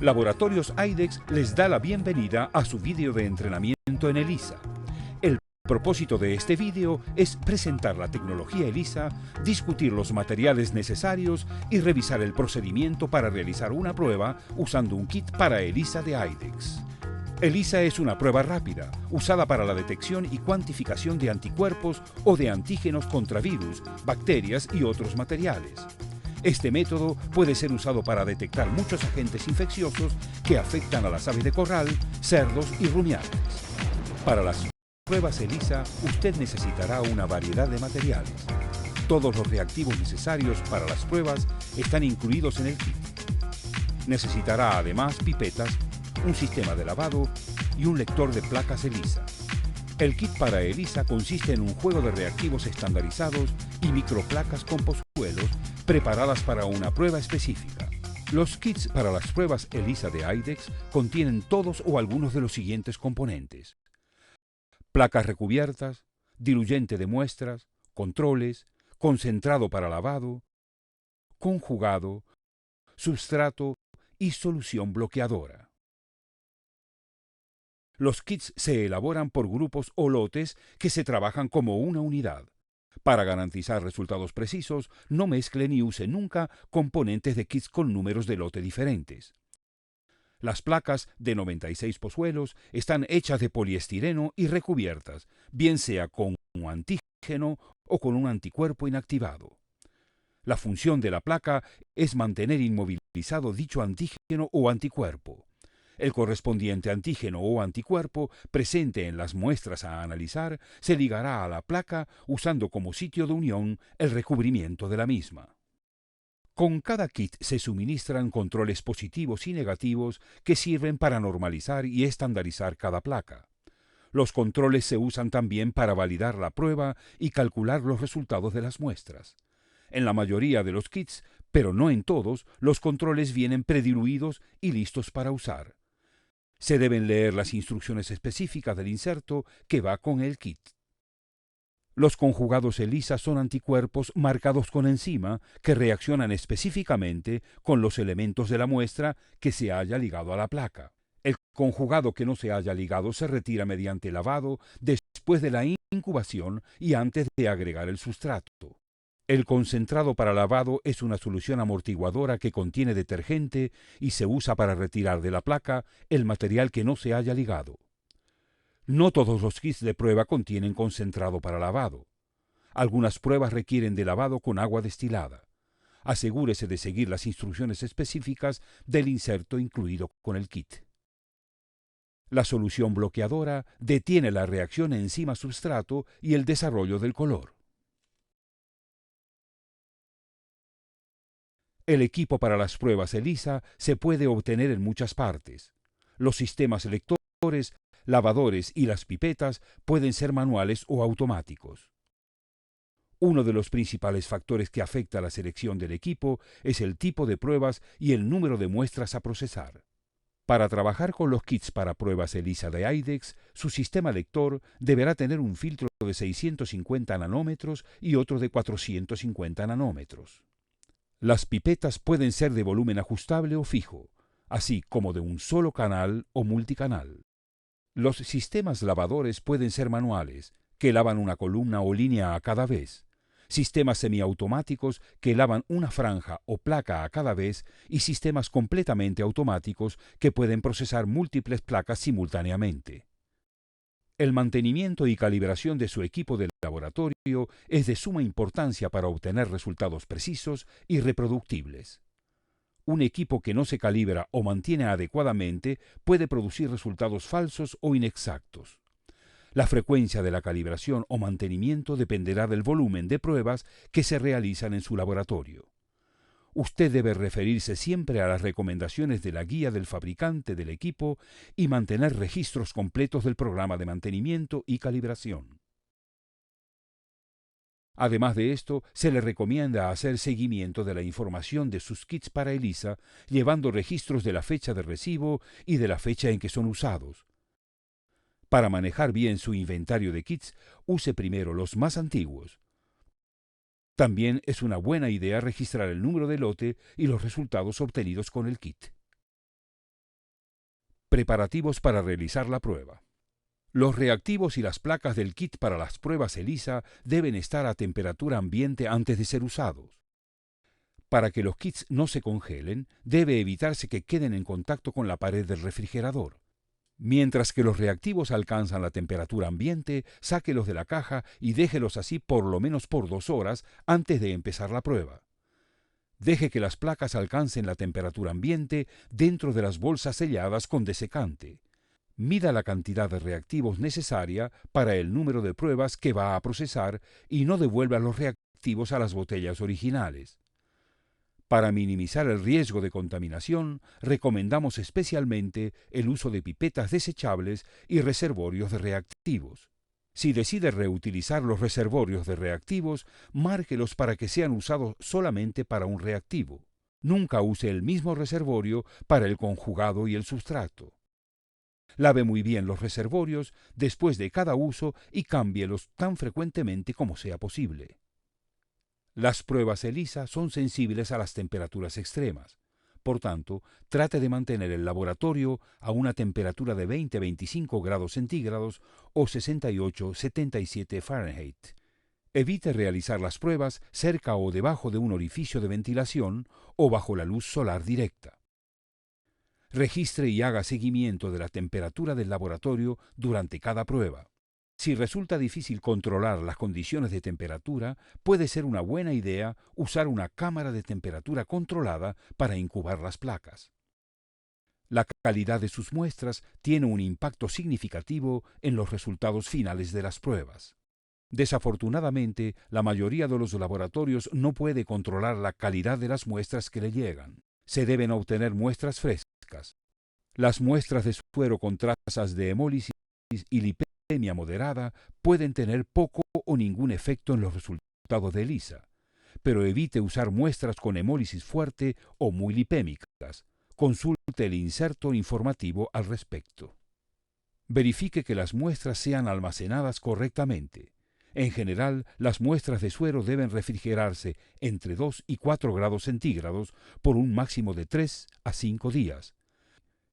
Laboratorios IDEX les da la bienvenida a su vídeo de entrenamiento en ELISA. El propósito de este vídeo es presentar la tecnología ELISA, discutir los materiales necesarios y revisar el procedimiento para realizar una prueba usando un kit para ELISA de IDEX. ELISA es una prueba rápida, usada para la detección y cuantificación de anticuerpos o de antígenos contra virus, bacterias y otros materiales. Este método puede ser usado para detectar muchos agentes infecciosos que afectan a las aves de corral, cerdos y rumiantes. Para las pruebas ELISA, usted necesitará una variedad de materiales. Todos los reactivos necesarios para las pruebas están incluidos en el kit. Necesitará además pipetas, un sistema de lavado y un lector de placas ELISA. El kit para ELISA consiste en un juego de reactivos estandarizados y microplacas con pozuelos preparadas para una prueba específica. Los kits para las pruebas ELISA de IDEX contienen todos o algunos de los siguientes componentes: placas recubiertas, diluyente de muestras, controles, concentrado para lavado, conjugado, substrato y solución bloqueadora. Los kits se elaboran por grupos o lotes que se trabajan como una unidad. Para garantizar resultados precisos, no mezcle ni use nunca componentes de kits con números de lote diferentes. Las placas de 96 pozuelos están hechas de poliestireno y recubiertas, bien sea con un antígeno o con un anticuerpo inactivado. La función de la placa es mantener inmovilizado dicho antígeno o anticuerpo. El correspondiente antígeno o anticuerpo presente en las muestras a analizar se ligará a la placa usando como sitio de unión el recubrimiento de la misma. Con cada kit se suministran controles positivos y negativos que sirven para normalizar y estandarizar cada placa. Los controles se usan también para validar la prueba y calcular los resultados de las muestras. En la mayoría de los kits, pero no en todos, los controles vienen prediluidos y listos para usar. Se deben leer las instrucciones específicas del inserto que va con el kit. Los conjugados ELISA son anticuerpos marcados con enzima que reaccionan específicamente con los elementos de la muestra que se haya ligado a la placa. El conjugado que no se haya ligado se retira mediante lavado después de la incubación y antes de agregar el sustrato. El concentrado para lavado es una solución amortiguadora que contiene detergente y se usa para retirar de la placa el material que no se haya ligado. No todos los kits de prueba contienen concentrado para lavado. Algunas pruebas requieren de lavado con agua destilada. Asegúrese de seguir las instrucciones específicas del inserto incluido con el kit. La solución bloqueadora detiene la reacción enzima-substrato y el desarrollo del color. El equipo para las pruebas ELISA se puede obtener en muchas partes. Los sistemas lectores, lavadores y las pipetas pueden ser manuales o automáticos. Uno de los principales factores que afecta a la selección del equipo es el tipo de pruebas y el número de muestras a procesar. Para trabajar con los kits para pruebas ELISA de IDEX, su sistema lector deberá tener un filtro de 650 nanómetros y otro de 450 nanómetros. Las pipetas pueden ser de volumen ajustable o fijo, así como de un solo canal o multicanal. Los sistemas lavadores pueden ser manuales, que lavan una columna o línea a cada vez, sistemas semiautomáticos que lavan una franja o placa a cada vez y sistemas completamente automáticos que pueden procesar múltiples placas simultáneamente. El mantenimiento y calibración de su equipo de laboratorio es de suma importancia para obtener resultados precisos y reproductibles. Un equipo que no se calibra o mantiene adecuadamente puede producir resultados falsos o inexactos. La frecuencia de la calibración o mantenimiento dependerá del volumen de pruebas que se realizan en su laboratorio. Usted debe referirse siempre a las recomendaciones de la guía del fabricante del equipo y mantener registros completos del programa de mantenimiento y calibración. Además de esto, se le recomienda hacer seguimiento de la información de sus kits para ELISA, llevando registros de la fecha de recibo y de la fecha en que son usados. Para manejar bien su inventario de kits, use primero los más antiguos. También es una buena idea registrar el número de lote y los resultados obtenidos con el kit. Preparativos para realizar la prueba. Los reactivos y las placas del kit para las pruebas ELISA deben estar a temperatura ambiente antes de ser usados. Para que los kits no se congelen, debe evitarse que queden en contacto con la pared del refrigerador. Mientras que los reactivos alcanzan la temperatura ambiente, sáquelos de la caja y déjelos así por lo menos por 2 horas antes de empezar la prueba. Deje que las placas alcancen la temperatura ambiente dentro de las bolsas selladas con desecante. Mida la cantidad de reactivos necesaria para el número de pruebas que va a procesar y no devuelva los reactivos a las botellas originales. Para minimizar el riesgo de contaminación, recomendamos especialmente el uso de pipetas desechables y reservorios de reactivos. Si decide reutilizar los reservorios de reactivos, márquelos para que sean usados solamente para un reactivo. Nunca use el mismo reservorio para el conjugado y el sustrato. Lave muy bien los reservorios después de cada uso y cámbielos tan frecuentemente como sea posible. Las pruebas ELISA son sensibles a las temperaturas extremas. Por tanto, trate de mantener el laboratorio a una temperatura de 20-25 grados centígrados o 68-77 Fahrenheit. Evite realizar las pruebas cerca o debajo de un orificio de ventilación o bajo la luz solar directa. Registre y haga seguimiento de la temperatura del laboratorio durante cada prueba. Si resulta difícil controlar las condiciones de temperatura, puede ser una buena idea usar una cámara de temperatura controlada para incubar las placas. La calidad de sus muestras tiene un impacto significativo en los resultados finales de las pruebas. Desafortunadamente, la mayoría de los laboratorios no puede controlar la calidad de las muestras que le llegan. Se deben obtener muestras frescas. Las muestras de suero con trazas de hemólisis y lipemia moderada pueden tener poco o ningún efecto en los resultados de ELISA, pero evite usar muestras con hemólisis fuerte o muy lipémicas. Consulte el inserto informativo al respecto. Verifique que las muestras sean almacenadas correctamente. En general, las muestras de suero deben refrigerarse entre 2 y 4 grados centígrados por un máximo de 3 a 5 días.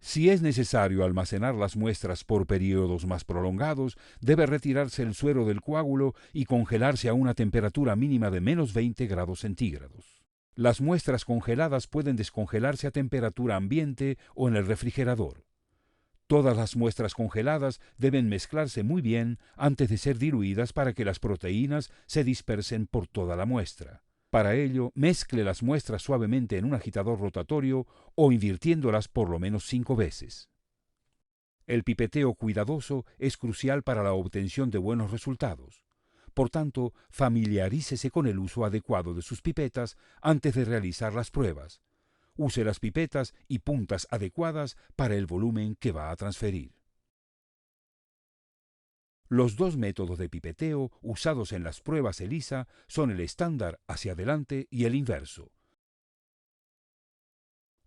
Si es necesario almacenar las muestras por periodos más prolongados, debe retirarse el suero del coágulo y congelarse a una temperatura mínima de menos 20 grados centígrados. Las muestras congeladas pueden descongelarse a temperatura ambiente o en el refrigerador. Todas las muestras congeladas deben mezclarse muy bien antes de ser diluidas para que las proteínas se dispersen por toda la muestra. Para ello, mezcle las muestras suavemente en un agitador rotatorio o invirtiéndolas por lo menos 5 veces. El pipeteo cuidadoso es crucial para la obtención de buenos resultados. Por tanto, familiarícese con el uso adecuado de sus pipetas antes de realizar las pruebas. Use las pipetas y puntas adecuadas para el volumen que va a transferir. Los dos métodos de pipeteo usados en las pruebas ELISA son el estándar hacia adelante y el inverso.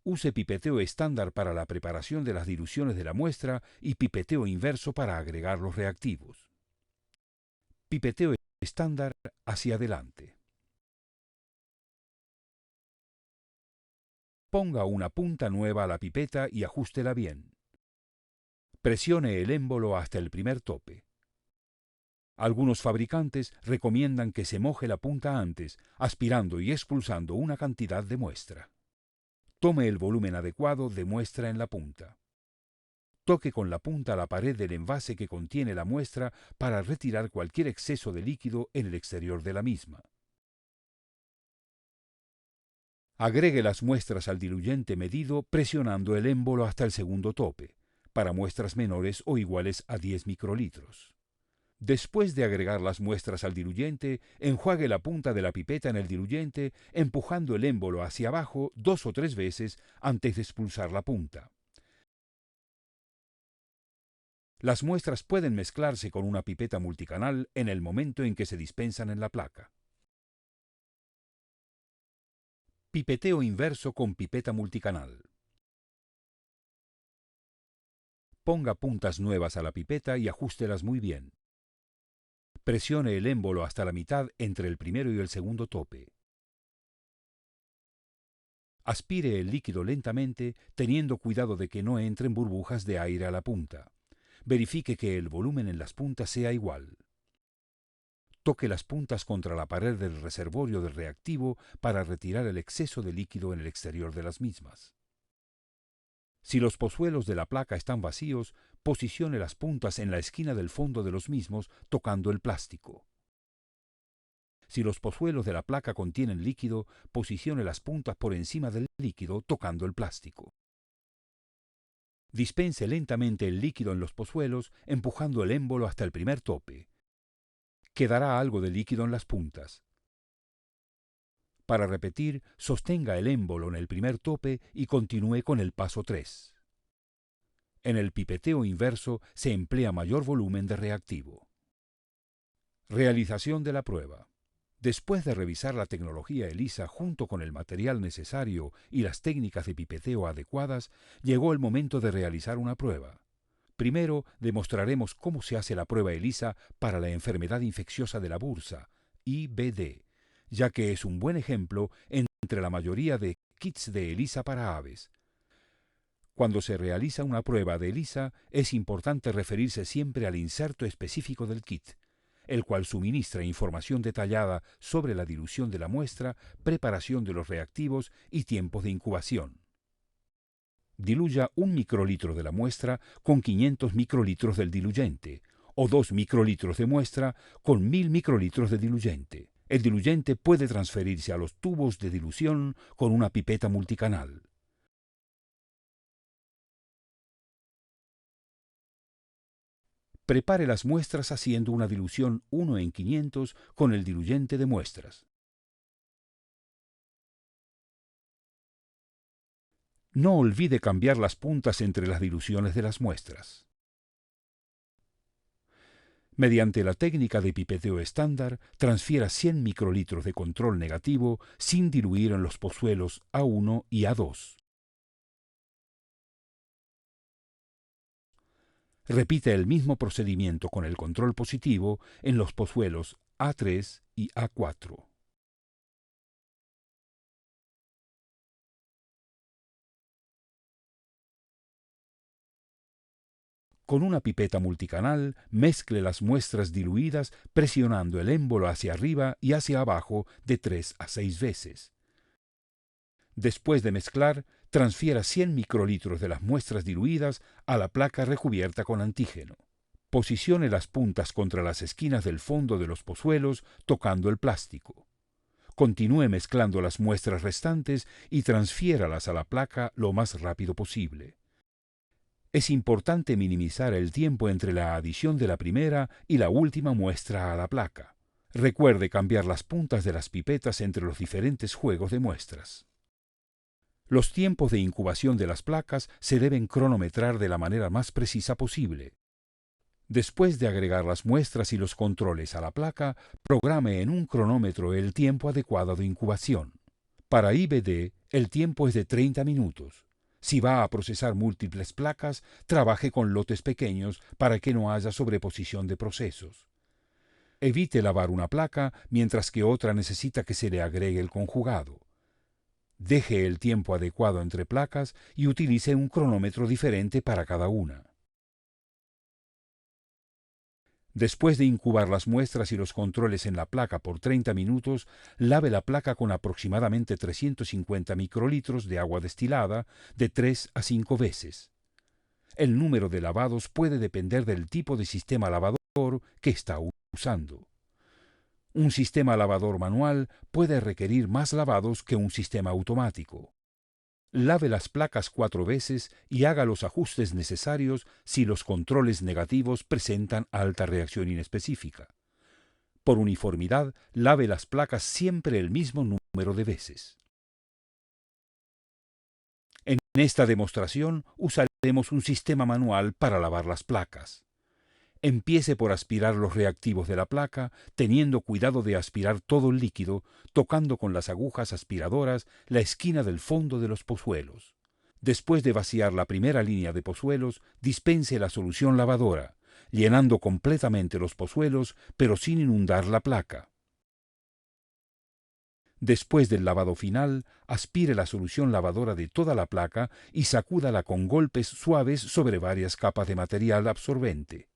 Use pipeteo estándar para la preparación de las diluciones de la muestra y pipeteo inverso para agregar los reactivos. Pipeteo estándar hacia adelante. Ponga una punta nueva a la pipeta y ajústela bien. Presione el émbolo hasta el primer tope. Algunos fabricantes recomiendan que se moje la punta antes, aspirando y expulsando una cantidad de muestra. Tome el volumen adecuado de muestra en la punta. Toque con la punta la pared del envase que contiene la muestra para retirar cualquier exceso de líquido en el exterior de la misma. Agregue las muestras al diluyente medido presionando el émbolo hasta el segundo tope, para muestras menores o iguales a 10 microlitros. Después de agregar las muestras al diluyente, enjuague la punta de la pipeta en el diluyente, empujando el émbolo hacia abajo 2 o 3 veces antes de expulsar la punta. Las muestras pueden mezclarse con una pipeta multicanal en el momento en que se dispensan en la placa. Pipeteo inverso con pipeta multicanal. Ponga puntas nuevas a la pipeta y ajústelas muy bien. Presione el émbolo hasta la mitad entre el primero y el segundo tope. Aspire el líquido lentamente, teniendo cuidado de que no entren burbujas de aire a la punta. Verifique que el volumen en las puntas sea igual. Toque las puntas contra la pared del reservorio del reactivo para retirar el exceso de líquido en el exterior de las mismas. Si los pozuelos de la placa están vacíos, posicione las puntas en la esquina del fondo de los mismos tocando el plástico. Si los pozuelos de la placa contienen líquido, posicione las puntas por encima del líquido tocando el plástico. Dispense lentamente el líquido en los pozuelos, empujando el émbolo hasta el primer tope. Quedará algo de líquido en las puntas. Para repetir, sostenga el émbolo en el primer tope y continúe con el paso 3. En el pipeteo inverso se emplea mayor volumen de reactivo. Realización de la prueba. Después de revisar la tecnología ELISA junto con el material necesario y las técnicas de pipeteo adecuadas, llegó el momento de realizar una prueba. Primero, demostraremos cómo se hace la prueba ELISA para la enfermedad infecciosa de la bursa, IBD, ya que es un buen ejemplo entre la mayoría de kits de ELISA para aves. Cuando se realiza una prueba de ELISA, es importante referirse siempre al inserto específico del kit, el cual suministra información detallada sobre la dilución de la muestra, preparación de los reactivos y tiempos de incubación. Diluya 1 microlitro de la muestra con 500 microlitros del diluyente, o 2 microlitros de muestra con 1000 microlitros de diluyente. El diluyente puede transferirse a los tubos de dilución con una pipeta multicanal. Prepare las muestras haciendo una dilución 1 en 500 con el diluyente de muestras. No olvide cambiar las puntas entre las diluciones de las muestras. Mediante la técnica de pipeteo estándar, transfiera 100 microlitros de control negativo sin diluir en los pozuelos A1 y A2. Repite el mismo procedimiento con el control positivo en los pozuelos A3 y A4. Con una pipeta multicanal, mezcle las muestras diluidas presionando el émbolo hacia arriba y hacia abajo de 3 a 6 veces. Después de mezclar, transfiera 100 microlitros de las muestras diluidas a la placa recubierta con antígeno. Posicione las puntas contra las esquinas del fondo de los pozuelos tocando el plástico. Continúe mezclando las muestras restantes y transfiéralas a la placa lo más rápido posible. Es importante minimizar el tiempo entre la adición de la primera y la última muestra a la placa. Recuerde cambiar las puntas de las pipetas entre los diferentes juegos de muestras. Los tiempos de incubación de las placas se deben cronometrar de la manera más precisa posible. Después de agregar las muestras y los controles a la placa, programe en un cronómetro el tiempo adecuado de incubación. Para IBD, el tiempo es de 30 minutos. Si va a procesar múltiples placas, trabaje con lotes pequeños para que no haya sobreposición de procesos. Evite lavar una placa mientras que otra necesita que se le agregue el conjugado. Deje el tiempo adecuado entre placas y utilice un cronómetro diferente para cada una. Después de incubar las muestras y los controles en la placa por 30 minutos, lave la placa con aproximadamente 350 microlitros de agua destilada de 3 a 5 veces. El número de lavados puede depender del tipo de sistema lavador que está usando. Un sistema lavador manual puede requerir más lavados que un sistema automático. Lave las placas 4 veces y haga los ajustes necesarios si los controles negativos presentan alta reacción inespecífica. Por uniformidad, lave las placas siempre el mismo número de veces. En esta demostración usaremos un sistema manual para lavar las placas. Empiece por aspirar los reactivos de la placa, teniendo cuidado de aspirar todo el líquido, tocando con las agujas aspiradoras la esquina del fondo de los pozuelos. Después de vaciar la primera línea de pozuelos, dispense la solución lavadora, llenando completamente los pozuelos, pero sin inundar la placa. Después del lavado final, aspire la solución lavadora de toda la placa y sacúdala con golpes suaves sobre varias capas de material absorbente.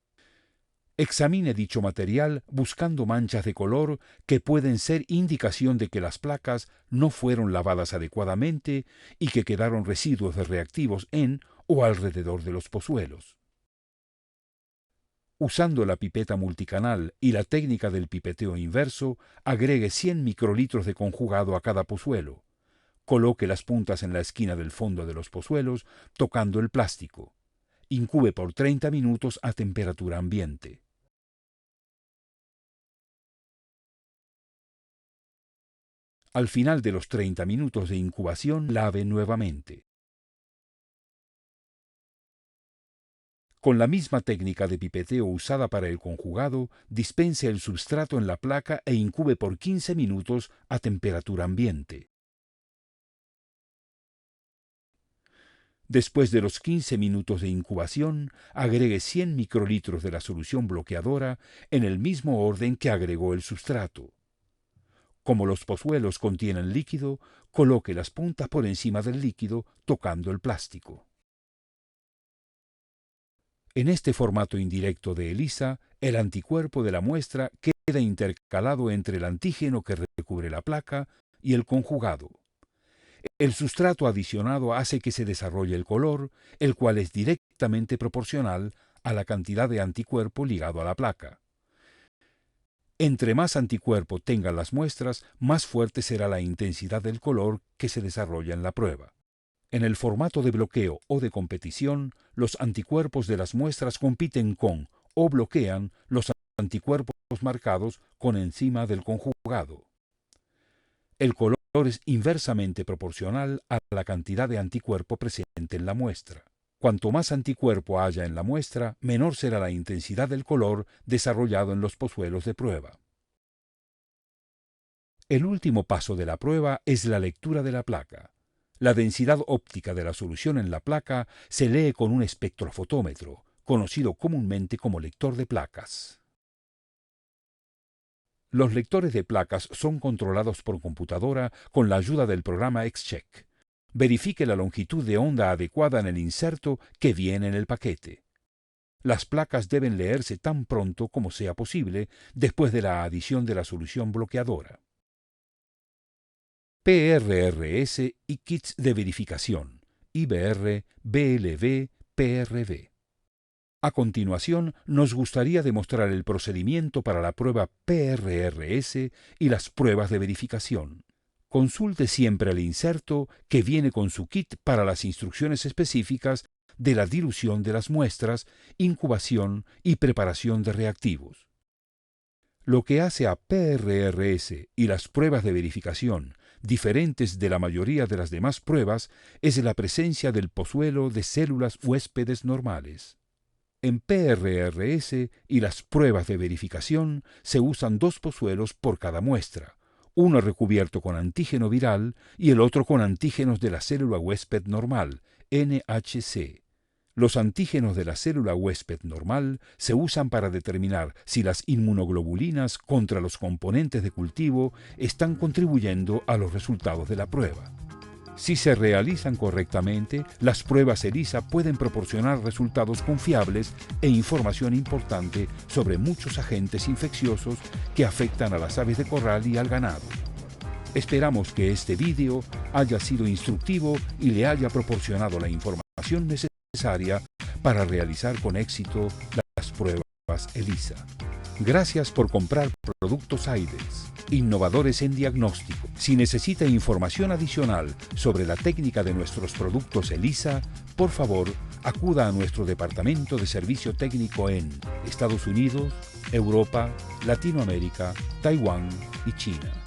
Examine dicho material buscando manchas de color que pueden ser indicación de que las placas no fueron lavadas adecuadamente y que quedaron residuos de reactivos en o alrededor de los pozuelos. Usando la pipeta multicanal y la técnica del pipeteo inverso, agregue 100 microlitros de conjugado a cada pozuelo. Coloque las puntas en la esquina del fondo de los pozuelos, tocando el plástico. Incube por 30 minutos a temperatura ambiente. Al final de los 30 minutos de incubación, lave nuevamente. Con la misma técnica de pipeteo usada para el conjugado, dispense el substrato en la placa e incube por 15 minutos a temperatura ambiente. Después de los 15 minutos de incubación, agregue 100 microlitros de la solución bloqueadora en el mismo orden que agregó el substrato. Como los pozuelos contienen líquido, coloque las puntas por encima del líquido tocando el plástico. En este formato indirecto de ELISA, el anticuerpo de la muestra queda intercalado entre el antígeno que recubre la placa y el conjugado. El sustrato adicionado hace que se desarrolle el color, el cual es directamente proporcional a la cantidad de anticuerpo ligado a la placa. Entre más anticuerpo tengan las muestras, más fuerte será la intensidad del color que se desarrolla en la prueba. En el formato de bloqueo o de competición, los anticuerpos de las muestras compiten con o bloquean los anticuerpos marcados con enzima del conjugado. El color es inversamente proporcional a la cantidad de anticuerpo presente en la muestra. Cuanto más anticuerpo haya en la muestra, menor será la intensidad del color desarrollado en los pozuelos de prueba. El último paso de la prueba es la lectura de la placa. La densidad óptica de la solución en la placa se lee con un espectrofotómetro, conocido comúnmente como lector de placas. Los lectores de placas son controlados por computadora con la ayuda del programa X-Check. Verifique la longitud de onda adecuada en el inserto que viene en el paquete. Las placas deben leerse tan pronto como sea posible después de la adición de la solución bloqueadora. PRRS y kits de verificación, IBR, BLV, PRV. A continuación, nos gustaría demostrar el procedimiento para la prueba PRRS y las pruebas de verificación. Consulte siempre el inserto que viene con su kit para las instrucciones específicas de la dilución de las muestras, incubación y preparación de reactivos. Lo que hace a PRRS y las pruebas de verificación diferentes de la mayoría de las demás pruebas es la presencia del pozuelo de células huéspedes normales. En PRRS y las pruebas de verificación se usan 2 pozuelos por cada muestra, uno recubierto con antígeno viral y el otro con antígenos de la célula huésped normal, NHC. Los antígenos de la célula huésped normal se usan para determinar si las inmunoglobulinas contra los componentes de cultivo están contribuyendo a los resultados de la prueba. Si se realizan correctamente, las pruebas ELISA pueden proporcionar resultados confiables e información importante sobre muchos agentes infecciosos que afectan a las aves de corral y al ganado. Esperamos que este vídeo haya sido instructivo y le haya proporcionado la información necesaria para realizar con éxito las pruebas ELISA. Gracias por comprar productos Aides, innovadores en diagnóstico. Si necesita información adicional sobre la técnica de nuestros productos ELISA, por favor, acuda a nuestro departamento de servicio técnico en Estados Unidos, Europa, Latinoamérica, Taiwán y China.